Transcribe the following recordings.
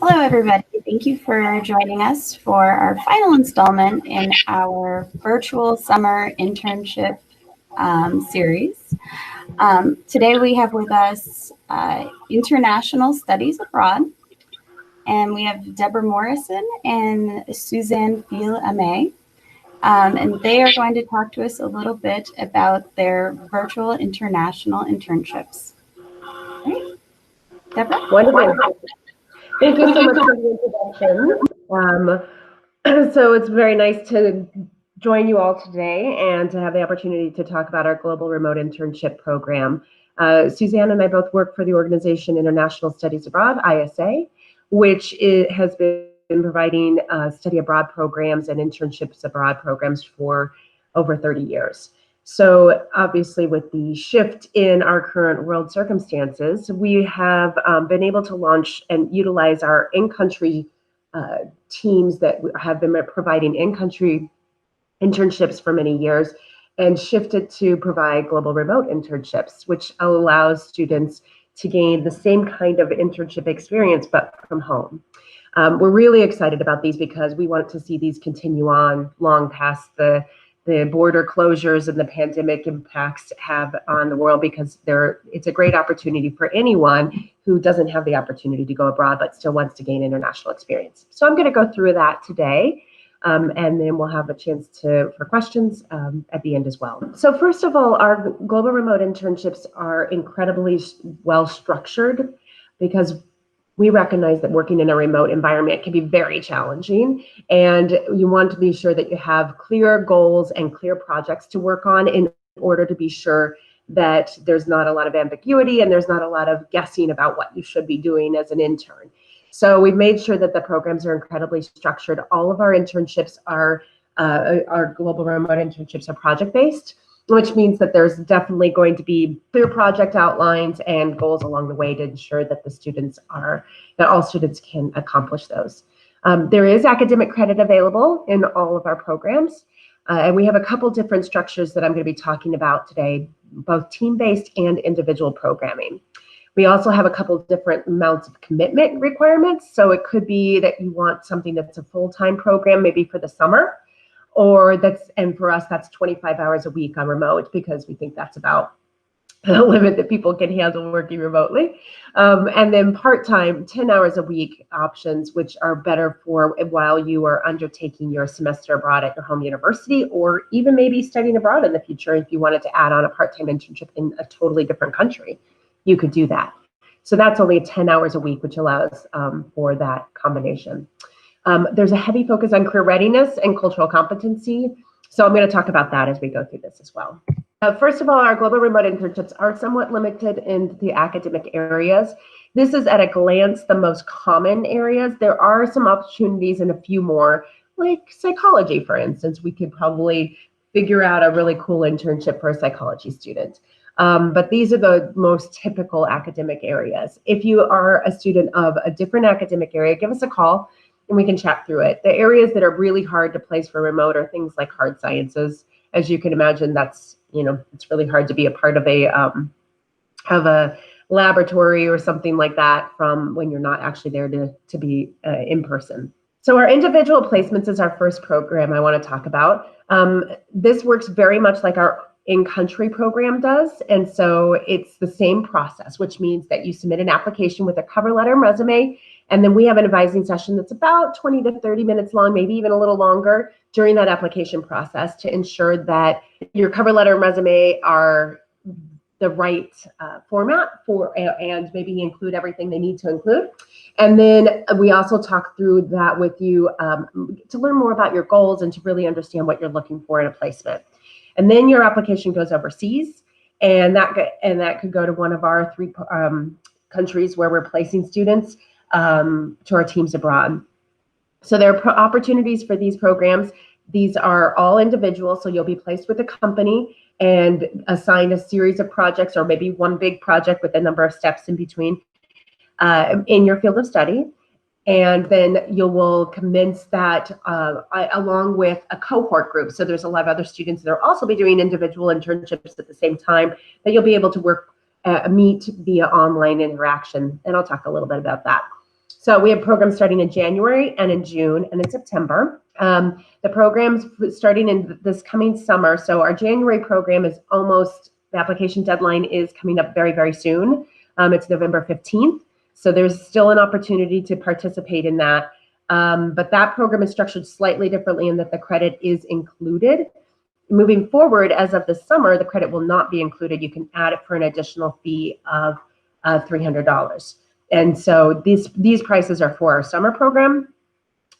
Hello, everybody. Thank you for joining us for our final installment in our virtual summer internship series. Today we have with us International Studies Abroad, and we have Deborah Morrison and Suzanne Fiel-Amé. And they are going to talk to us a little bit about their virtual international internships. All right, Deborah? Wonderful. Thank you so much for the introduction. So it's very nice to join you all today and to have the opportunity to talk about our Global Remote Internship Program. Suzanne and I both work for the organization International Studies Abroad, ISA, which has been providing study abroad programs and internships abroad programs for over 30 years. So obviously with the shift in our current world circumstances, we have been able to launch and utilize our in-country teams that have been providing in-country internships for many years and shifted to provide global remote internships, which allows students to gain the same kind of internship experience, but from home. We're really excited about these because we want to see these continue on long past the border closures and the pandemic impacts have on the world, because it's a great opportunity for anyone who doesn't have the opportunity to go abroad but still wants to gain international experience. So I'm going to go through that today, and then we'll have a chance for questions at the end as well. So first of all, our global remote internships are incredibly well structured, because we recognize that working in a remote environment can be very challenging, and you want to be sure that you have clear goals and clear projects to work on in order to be sure that there's not a lot of ambiguity and there's not a lot of guessing about what you should be doing as an intern. So we've made sure that the programs are incredibly structured. All of our internships our global remote internships are project-based, which means that there's definitely going to be clear project outlines and goals along the way to ensure that all students can accomplish those. There is academic credit available in all of our programs, and we have a couple different structures that I'm going to be talking about today, both team-based and individual programming. We also have a couple different amounts of commitment requirements, so it could be that you want something that's a full-time program, maybe for the summer, and for us, that's 25 hours a week on remote, because we think that's about the limit that people can handle working remotely. And then part-time, 10 hours a week options, which are better for while you are undertaking your semester abroad at your home university, or even maybe studying abroad in the future. If you wanted to add on a part-time internship in a totally different country, you could do that. So that's only 10 hours a week, which allows for that combination. There's a heavy focus on career readiness and cultural competency. So I'm going to talk about that as we go through this as well. First of all, our global remote internships are somewhat limited in the academic areas. This is at a glance the most common areas. There are some opportunities in a few more, like psychology, for instance. We could probably figure out a really cool internship for a psychology student. But these are the most typical academic areas. If you are a student of a different academic area, give us a call and we can chat through it. The areas that are really hard to place for remote are things like hard sciences. As you can imagine, it's really hard to be a part of a laboratory or something like that from when you're not actually there to be in person. So our individual placements is our first program I want to talk about. This works very much like our in-country program does. And so it's the same process, which means that you submit an application with a cover letter and resume, and then we have an advising session that's about 20 to 30 minutes long, maybe even a little longer during that application process, to ensure that your cover letter and resume are the right format and maybe include everything they need to include. And then we also talk through that with you to learn more about your goals and to really understand what you're looking for in a placement. And then your application goes overseas, and that could go to one of our 3 countries where we're placing students to our teams abroad. So there are opportunities for these programs. These are all individual, so you'll be placed with a company and assigned a series of projects, or maybe one big project with a number of steps in between in your field of study. And then you will commence that along with a cohort group. So there's a lot of other students that will also be doing individual internships at the same time that you'll be able to meet via online interaction. And I'll talk a little bit about that. So we have programs starting in January and in June and in September. The programs starting in this coming summer. So our January program is almost, the application deadline is coming up very, very soon. It's November 15th. So there's still an opportunity to participate in that. But that program is structured slightly differently in that the credit is included. Moving forward, as of this summer, the credit will not be included. You can add it for an additional fee of $300. And so these prices are for our summer program.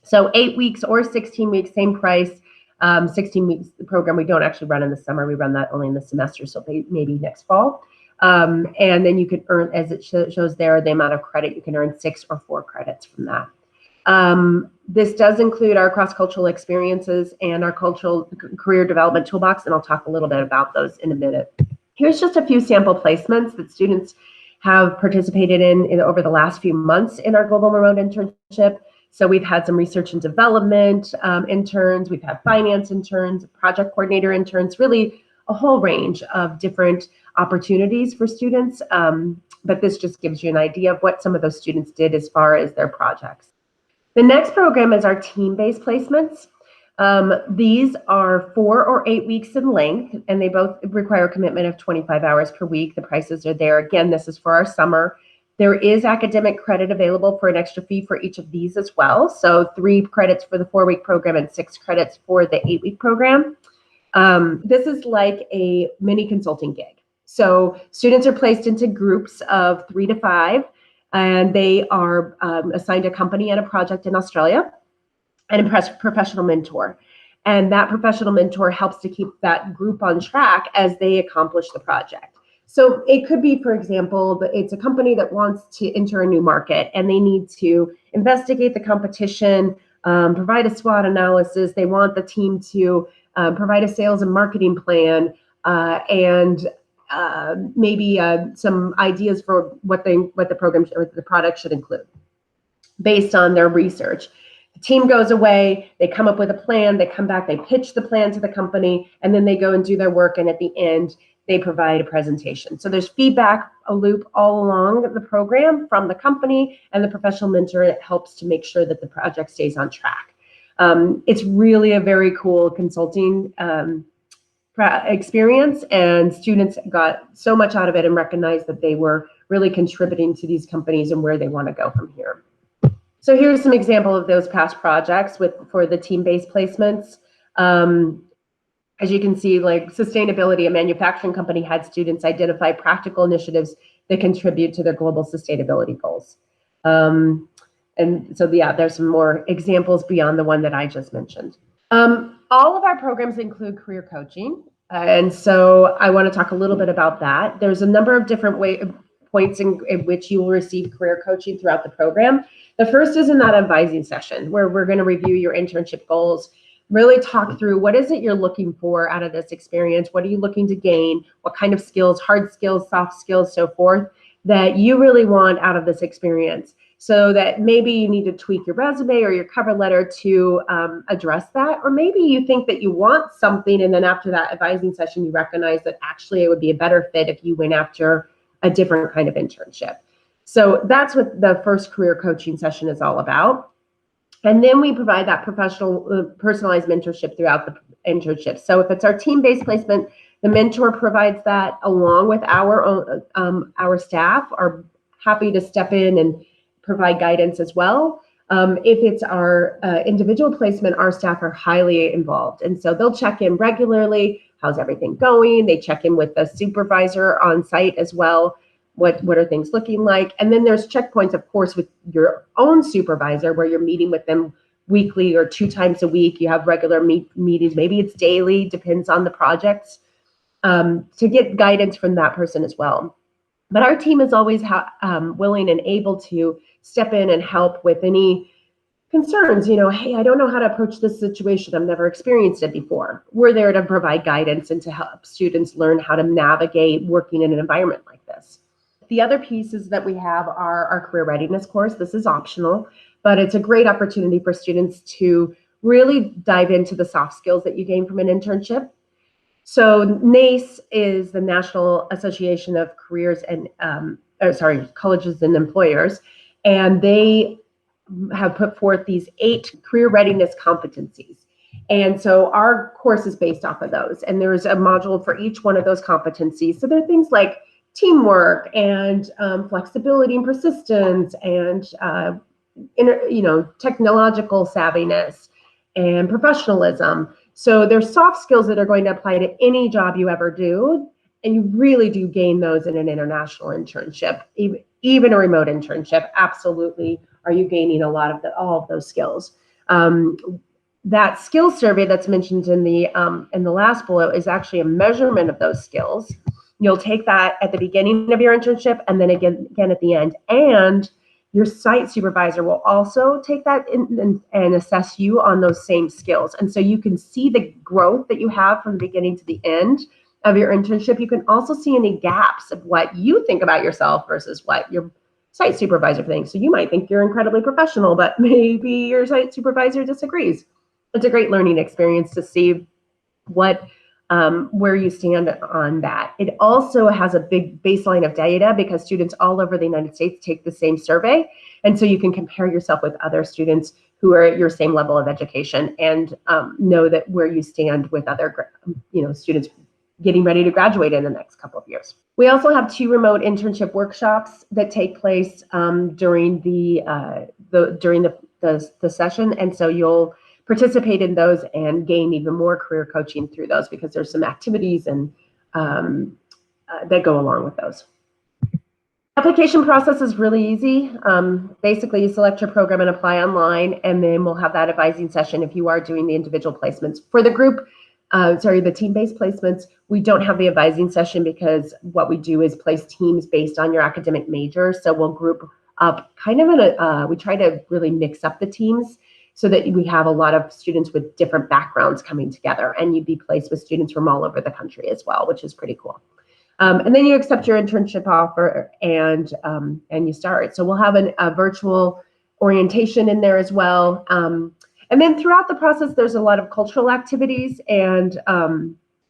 So 8 weeks or 16 weeks, same price. 16 weeks program we don't actually run in the summer. We run that only in the semester, so maybe next fall. And then you can earn, as it shows there, the amount of credit. You can earn 6 or 4 credits from that. This does include our cross-cultural experiences and our cultural career development toolbox, and I'll talk a little bit about those in a minute. Here's just a few sample placements that students have participated in over the last few months in our Global Remote Internship. So we've had some research and development interns, we've had finance interns, project coordinator interns, really a whole range of different opportunities for students. But this just gives you an idea of what some of those students did as far as their projects. The next program is our team-based placements. These are 4 or 8 weeks in length, and they both require a commitment of 25 hours per week. The prices are there. Again, this is for our summer. There is academic credit available for an extra fee for each of these as well. So 3 credits for the 4-week program and 6 credits for the 8-week program. This is like a mini consulting gig. So students are placed into groups of 3 to 5, and they are assigned a company and a project in Australia and a professional mentor. And that professional mentor helps to keep that group on track as they accomplish the project. So it could be, for example, it's a company that wants to enter a new market and they need to investigate the competition, provide a SWOT analysis. They want the team to provide a sales and marketing plan, and maybe some ideas for what the program or the product should include based on their research. The team goes away, they come up with a plan, they come back, they pitch the plan to the company, and then they go and do their work, and at the end, they provide a presentation. So there's feedback, a loop all along the program from the company and the professional mentor. It helps to make sure that the project stays on track. It's really a very cool consulting experience, and students got so much out of it and recognized that they were really contributing to these companies and where they want to go from here. So here's some example of those past projects for the team-based placements. As you can see, like sustainability, a manufacturing company had students identify practical initiatives that contribute to their global sustainability goals. And so yeah, there's some more examples beyond the one that I just mentioned. All of our programs include career coaching. And so I want to talk a little bit about that. There's a number of different points in which you will receive career coaching throughout the program. The first is in that advising session where we're going to review your internship goals, really talk through what is it you're looking for out of this experience, what are you looking to gain, what kind of skills, hard skills, soft skills, so forth, that you really want out of this experience. So that maybe you need to tweak your resume or your cover letter to address that, or maybe you think that you want something and then after that advising session you recognize that actually it would be a better fit if you went after a different kind of internship. So that's what the first career coaching session is all about. And then we provide that professional, personalized mentorship throughout the internship. So if it's our team-based placement, the mentor provides that along with our staff are happy to step in and provide guidance as well. If it's our individual placement, our staff are highly involved. And so they'll check in regularly. How's everything going? They check in with the supervisor on site as well. What are things looking like? And then there's checkpoints, of course, with your own supervisor where you're meeting with them weekly or 2 times a week. You have regular meetings. Maybe it's daily, depends on the projects, to get guidance from that person as well. But our team is always willing and able to step in and help with any concerns. You know, hey, I don't know how to approach this situation. I've never experienced it before. We're there to provide guidance and to help students learn how to navigate working in an environment like this. The other pieces that we have are our career readiness course. This is optional, but it's a great opportunity for students to really dive into the soft skills that you gain from an internship. So NACE is the National Association of Careers and Colleges and Employers, and they have put forth these 8 career readiness competencies. And so our course is based off of those. And there's a module for each one of those competencies. So there are things like teamwork and flexibility and persistence and technological savviness and professionalism. So there's soft skills that are going to apply to any job you ever do. And you really do gain those in an international internship, even a remote internship. Absolutely, are you gaining a lot of all of those skills? That skills survey that's mentioned in the last bullet is actually a measurement of those skills. You'll take that at the beginning of your internship and then again at the end. And your site supervisor will also take that and assess you on those same skills. And so you can see the growth that you have from the beginning to the end of your internship. You can also see any gaps of what you think about yourself versus what your site supervisor thinks. So you might think you're incredibly professional, but maybe your site supervisor disagrees. It's a great learning experience to see where you stand on that. It also has a big baseline of data because students all over the United States take the same survey. And so you can compare yourself with other students who are at your same level of education and know that where you stand with other students getting ready to graduate in the next couple of years. We also have 2 remote internship workshops that take place during the session. And so you'll participate in those and gain even more career coaching through those because there's some activities and that go along with those. Application process is really easy. Basically, you select your program and apply online, and then we'll have that advising session if you are doing the individual placements. For the group, the team-based placements, we don't have the advising session because what we do is place teams based on your academic major. So we'll group up kind of we try to really mix up the teams so that we have a lot of students with different backgrounds coming together, and you'd be placed with students from all over the country as well, which is pretty cool. And then you accept your internship offer and you start. So we'll have a virtual orientation in there as well. And then throughout the process, there's a lot of cultural activities and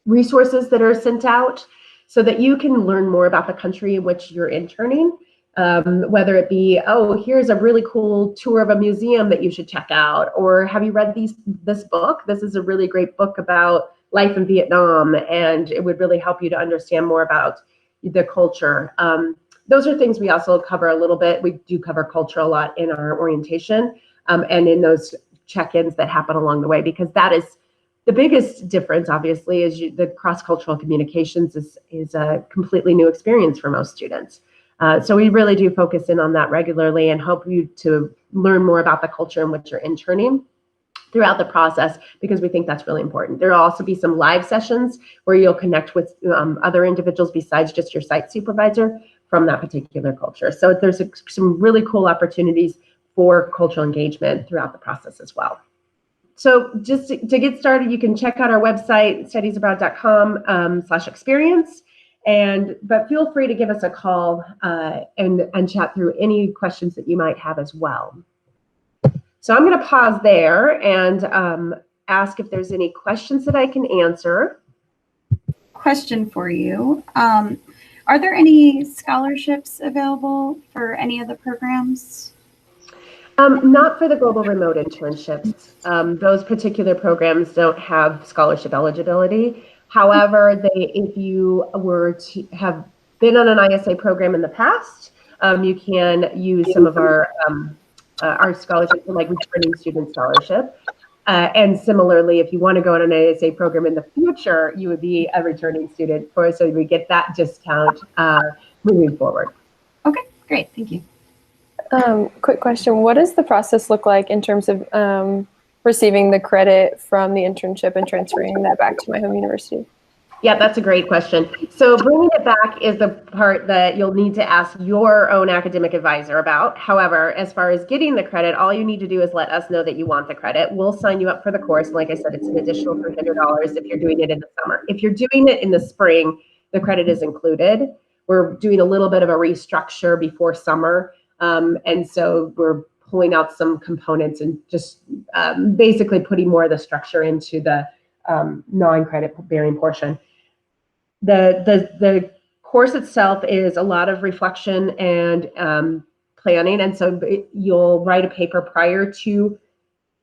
resources that are sent out so that you can learn more about the country in which you're interning. Whether it be, here's a really cool tour of a museum that you should check out, or have you read this book? This is a really great book about life in Vietnam, and it would really help you to understand more about the culture. Those are things we also cover a little bit. We do cover culture a lot in our orientation and in those check-ins that happen along the way, because that is the biggest difference, obviously, is the cross-cultural communications is a completely new experience for most students. So we really do focus in on that regularly and help you to learn more about the culture in which you're interning throughout the process, because we think that's really important. There will also be some live sessions where you'll connect with other individuals besides just your site supervisor from that particular culture. So there's some really cool opportunities for cultural engagement throughout the process as well. So just to get started, you can check out our website, studiesabroad.com/experience. But feel free to give us a call and chat through any questions that you might have as well. So I'm going to pause there and ask if there's any questions that I can answer. Question for you. Are there any scholarships available for any of the programs? Not for the global remote internships. Those particular programs don't have scholarship eligibility. However, if you were to have been on an ISA program in the past, you can use some of our scholarships, like returning student scholarship. And similarly, if you want to go on an ISA program in the future, you would be a returning student so we get that discount moving forward. Okay, great, thank you. Quick question: what does the process look like in terms of receiving the credit from the internship and transferring that back to my home university? Yeah, that's a great question. So bringing it back is the part that you'll need to ask your own academic advisor about. However, as far as getting the credit, all you need to do is let us know that you want the credit. We'll sign you up for the course. And like I said, it's an additional $300 if you're doing it in the summer. If you're doing it in the spring, the credit is included. We're doing a little bit of a restructure before summer. And so we're pulling out some components and just basically putting more of the structure into the non-credit bearing portion. The course itself is a lot of reflection and planning. And so you'll write a paper prior to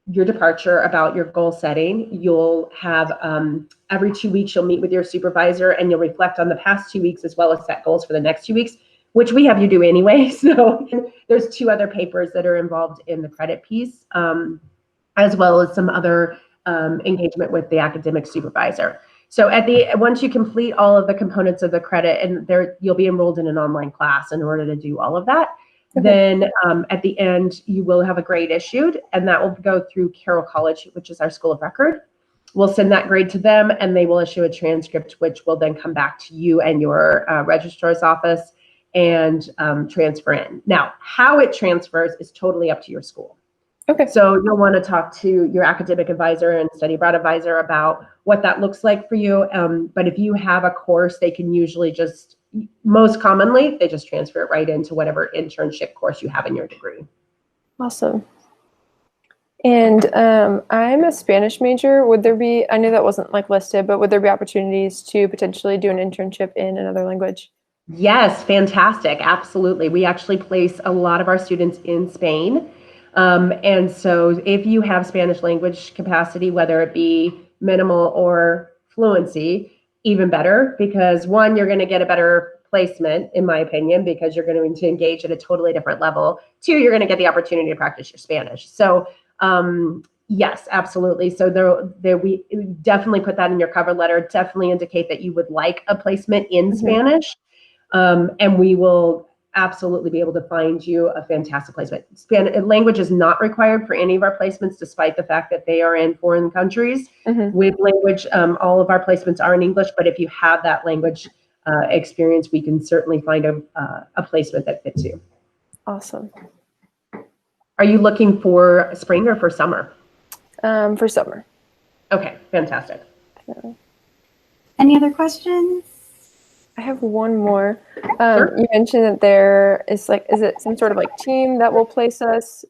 your departure about your goal setting. You'll have every 2 weeks, you'll meet with your supervisor and you'll reflect on the past 2 weeks as well as set goals for the next 2 weeks, which we have you do anyway. So there's 2 other papers that are involved in the credit piece, as well as some other engagement with the academic supervisor. So once you complete all of the components of the credit, and you'll be enrolled in an online class in order to do all of that. Okay. Then at the end, you will have a grade issued, and that will go through Carroll College, which is our school of record. We'll send that grade to them, and they will issue a transcript, which will then come back to you and your registrar's office and transfer in. Now, how it transfers is totally up to your school. Okay. So you'll want to talk to your academic advisor and study abroad advisor about what that looks like for you. But if you have a course, they can usually most commonly, they just transfer it right into whatever internship course you have in your degree. Awesome. And I'm a Spanish major. Would there be, I know that wasn't like listed, but would there be opportunities to potentially do an internship in another language? Yes, fantastic. Absolutely. We actually place a lot of our students in Spain. And so if you have Spanish language capacity, whether it be minimal or fluency, even better, because one, you're going to get a better placement, in my opinion, because you're going to engage at a totally different level. 2, you're going to get the opportunity to practice your Spanish. So yes, absolutely. So we definitely put that in your cover letter, definitely indicate that you would like a placement in Spanish. And we will absolutely be able to find you a fantastic placement. Language is not required for any of our placements, despite the fact that they are in foreign countries. With language, all of our placements are in English, but if you have that language experience, we can certainly find a placement that fits you. Awesome. Are you looking for spring or for summer? For summer. Okay, fantastic. Yeah. Any other questions? I have one more. Sure. You mentioned that there is is it some sort of like team that will place us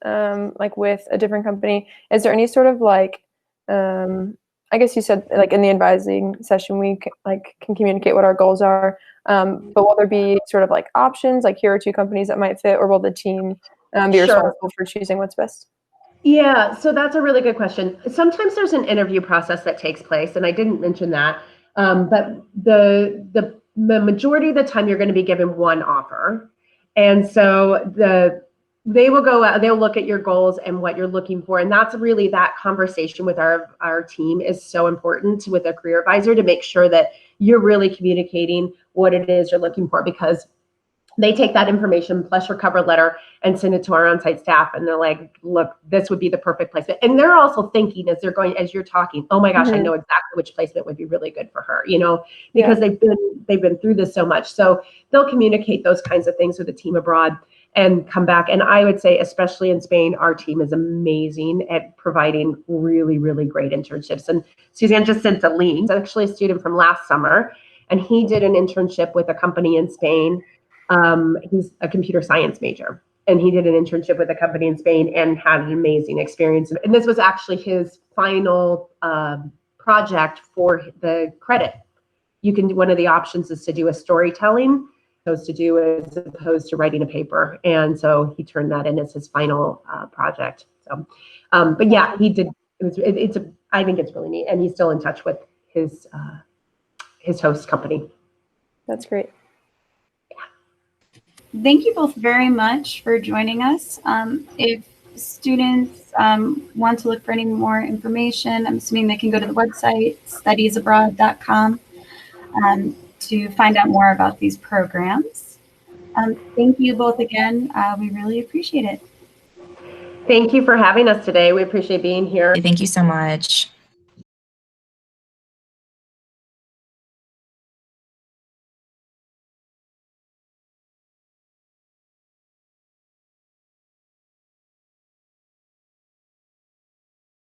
like with a different company? Is there any sort of like, I guess you said like in the advising session, we can communicate what our goals are, but will there be sort of like options, like here are 2 companies that might fit, or will the team be responsible for choosing what's best? Yeah, so that's a really good question. Sometimes there's an interview process that takes place, and I didn't mention that, but the majority of the time you're going to be given one offer. And so they will go out, they'll look at your goals and what you're looking for. And that's really that conversation with our team is so important with a career advisor to make sure that you're really communicating what it is you're looking for, because they take that information plus your cover letter and send it to our on-site staff. And they're like, look, this would be the perfect placement. And they're also thinking as you're talking, oh my gosh, I know exactly which placement would be really good for her, because they've been through this so much. So they'll communicate those kinds of things with the team abroad and come back. And I would say, especially in Spain, our team is amazing at providing really, really great internships. And Suzanne just sent a link. He's actually a student from last summer, and he did an internship with a company in Spain. He's a computer science major, and he did an internship with a company in Spain and had an amazing experience. And this was actually his final project for the credit. One of the options is to do a storytelling, as opposed to writing a paper. And so he turned that in as his final project. So, but yeah, he did. I think it's really neat, and he's still in touch with his host company. That's great. Thank you both very much for joining us. If students want to look for any more information, I'm assuming they can go to the website, studiesabroad.com, to find out more about these programs. Thank you both again. We really appreciate it. Thank you for having us today. We appreciate being here. Thank you so much.